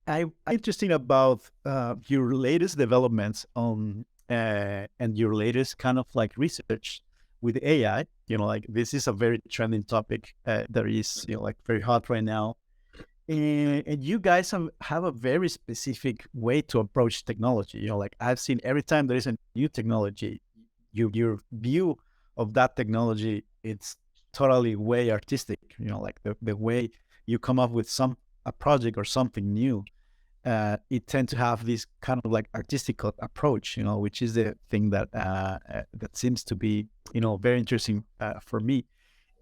I'm interested about your latest developments on and your latest kind of like research with AI. Like this is a very trending topic that is like very hot right now. And you guys have a very specific way to approach technology. Like I've seen every time there is a new technology, your view of that technology, it's totally way artistic. Like the way you come up with a project or something new, it tend to have this kind of like artistic approach, which is the thing that seems to be, very interesting for me.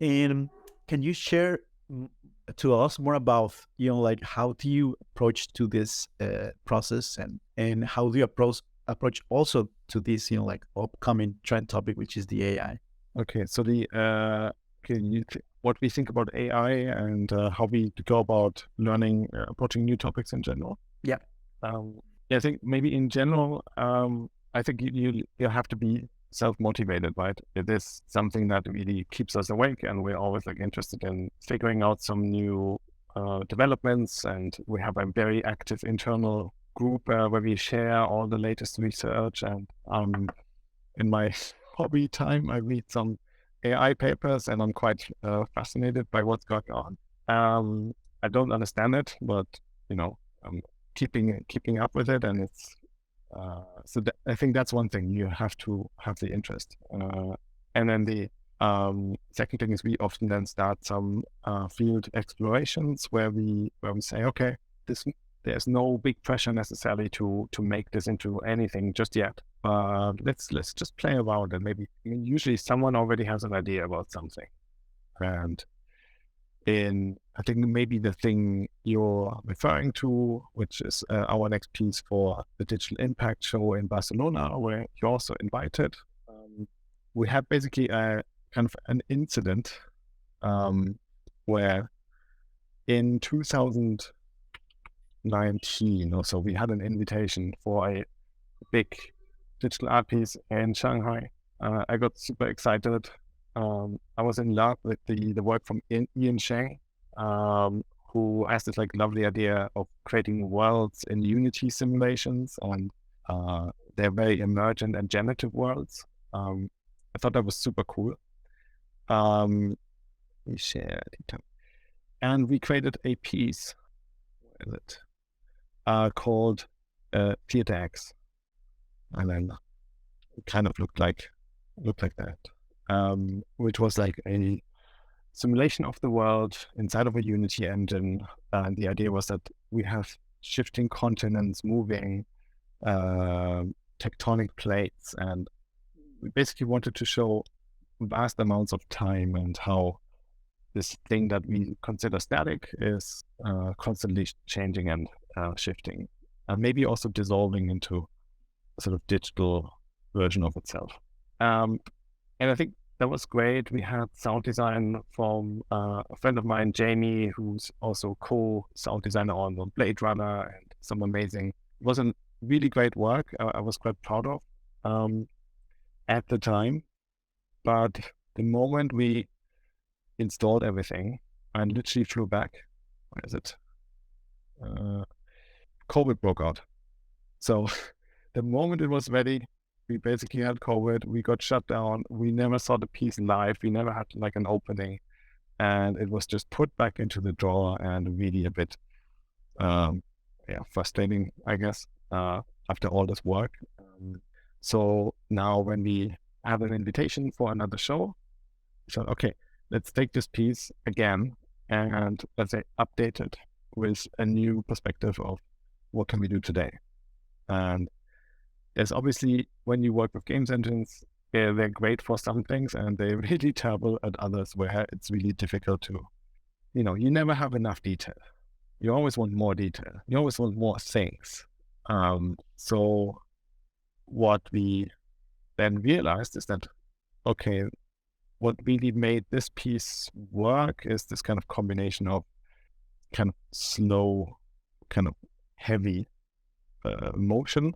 And can you share mm, to us more about, like how do you approach to this process, and how do you approach also to this, like upcoming trend topic, which is the AI? Okay, so what we think about AI and how we go about learning, approaching new topics in general. Yeah. Yeah, I think maybe in general, I think you have to be self-motivated, right? It is something that really keeps us awake, and we're always like interested in figuring out some new developments. And we have a very active internal group where we share all the latest research. And in my hobby time, I read some AI papers, and I'm quite fascinated by what's going on. I don't understand it, but I'm keeping up with it, and it's I think that's one thing. You have to have the interest, and then the second thing is we often then start some field explorations where we say, okay, this there's no big pressure necessarily to make this into anything just yet. Let's just play around, and maybe, I mean, usually someone already has an idea about something, and I think maybe the thing you're referring to, which is our next piece for the Digital Impact Show in Barcelona, where you're also invited. We had basically a kind of an incident where in 2019 or so, we had an invitation for a big digital art piece in Shanghai. I got super excited. I was in love with the work from Ian Sheng, who has this like lovely idea of creating worlds in Unity simulations, and they're very emergent and generative worlds. I thought that was super cool. We shared it, and we created a piece. What is it? Called Theater X, and then it kind of looked like that, which was like a simulation of the world inside of a Unity engine. And the idea was that we have shifting continents, moving tectonic plates, and we basically wanted to show vast amounts of time and how this thing that we consider static is constantly changing and shifting, and maybe also dissolving into a sort of digital version of itself. And I think that was great. We had sound design from a friend of mine, Jamie, who's also co-sound designer on Blade Runner, and some amazing. It was a really great work. I was quite proud of at the time. But the moment we installed everything and literally flew back, where is it? COVID broke out. So the moment it was ready, we basically had COVID. We got shut down. We never saw the piece live. We never had like an opening, and it was just put back into the drawer, and really a bit, frustrating, I guess, after all this work. So now when we have an invitation for another show, we said, okay, let's take this piece again and let's say update it with a new perspective of what can we do today. And there's obviously, when you work with games engines, they're great for some things and they're really terrible at others, where it's really difficult to, you never have enough detail. You always want more detail. You always want more things. So what we then realized is that, okay, what really made this piece work is this kind of combination of kind of slow, kind of heavy motion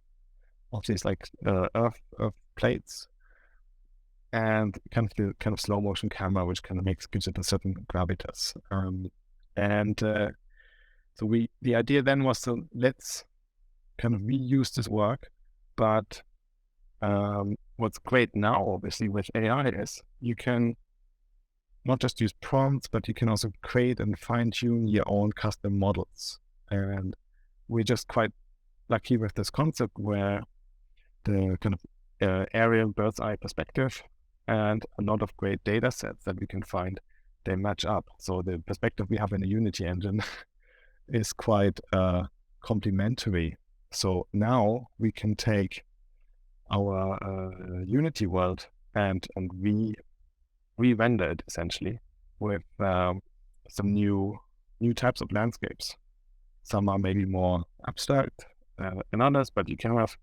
of these like earth plates, and kind of slow motion camera, which kind of gives it a certain gravitas. And So the idea then was to let's kind of reuse this work, but what's great now, obviously, with AI is you can not just use prompts, but you can also create and fine tune your own custom models. And we're just quite lucky with this concept where the kind of aerial bird's eye perspective and a lot of great data sets that we can find, they match up. So the perspective we have in the Unity engine is quite complementary. So now we can take our Unity world and re-render it essentially with some new types of landscapes. Some are maybe more abstract than others, but you can have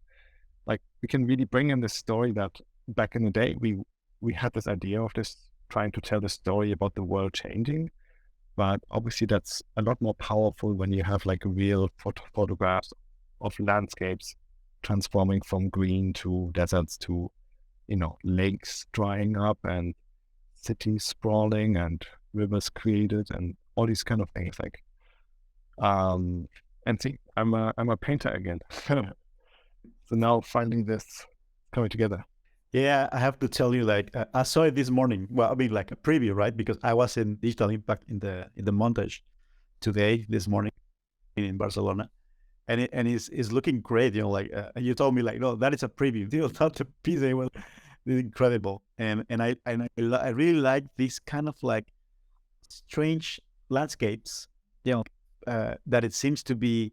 we can really bring in this story that back in the day we had this idea of this trying to tell the story about the world changing, but obviously that's a lot more powerful when you have real photographs of landscapes transforming from green to deserts to lakes drying up and cities sprawling and rivers created and all these kind of things. And see, I'm a painter again. So now finally this coming together. Yeah, I have to tell you, I saw it this morning. Well, I mean, like a preview, right? Because I was in Digital Impact in the montage this morning in Barcelona, and it's looking great. You told me no, that is a preview. Not the piece. It was incredible, and I really like this kind of strange landscapes. That it seems to be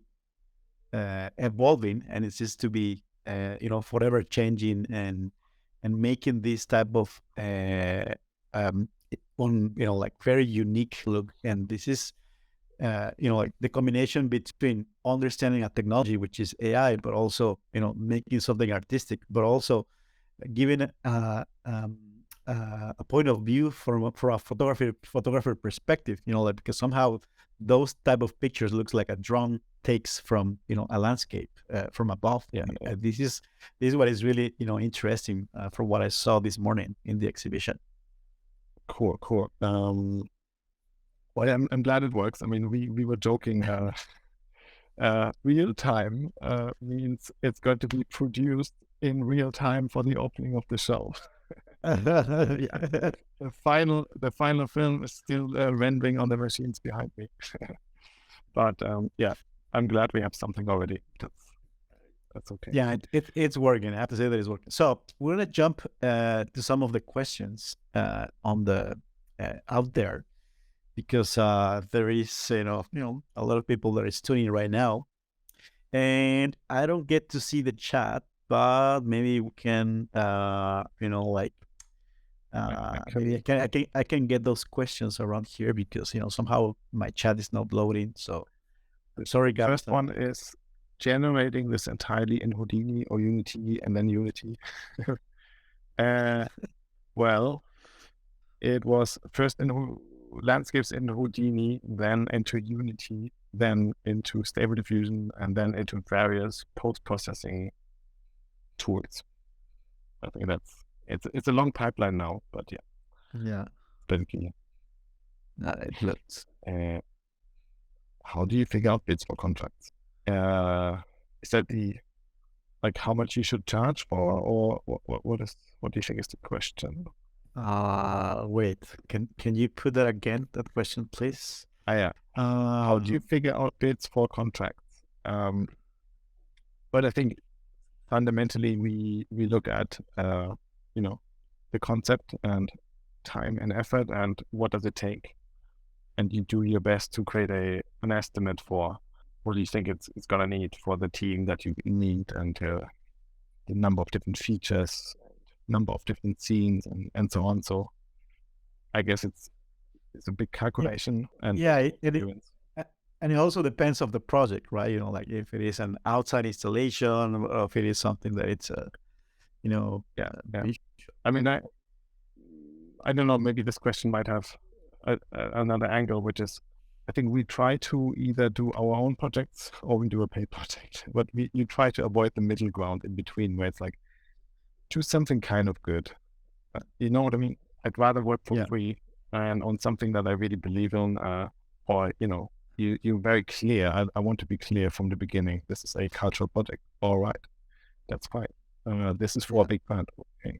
evolving, and it seems to be forever changing and making this type of very unique look. And this is the combination between understanding a technology, which is AI, but also making something artistic, but also giving a point of view from a photographer perspective. Because somehow those type of pictures looks like a drone takes from a landscape from above. This is what is really interesting from what I saw this morning in the exhibition. Cool. Well, I'm glad it works. I mean, we were joking. Real time means it's going to be produced in real time for the opening of the show. The final film is still rendering on the machines behind me. But I'm glad we have something already. That's okay. Yeah, it's working. I have to say that it's working. So we're gonna jump to some of the questions on the out there, because there is a lot of people that is tuning right now, and I don't get to see the chat, but maybe we can maybe I can get those questions around here, because somehow my chat is not loading. So sorry, guys. First one is generating this entirely in Houdini or Unity, and then Unity. Well, it was first in landscapes in Houdini, then into Unity, then into Stable Diffusion, and then into various post-processing tools. I think it's a long pipeline now, but yeah. Basically, It looks. How do you figure out bids for contracts? Is that how much you should charge for, or what do you think is the question? Wait, can you put that again, that question, please? How do you figure out bids for contracts? But I think fundamentally we look at the concept and time and effort and what does it take, and you do your best to create an estimate for what do you think it's gonna need for the team that you need, and the number of different features, number of different scenes, and so on. So I guess it's a big calculation. And and it also depends on the project, right? If it is an outside installation, or if it is something that it's I mean, I don't know, maybe this question might have another angle, which is I think we try to either do our own projects or we do a paid project, but you try to avoid the middle ground in between, where it's do something kind of good. You know what I mean? I'd rather work for free and on something that I really believe in, or you're very clear. I want to be clear from the beginning. This is a cultural project. All right, that's fine. This is for a Yeah. big band. Okay.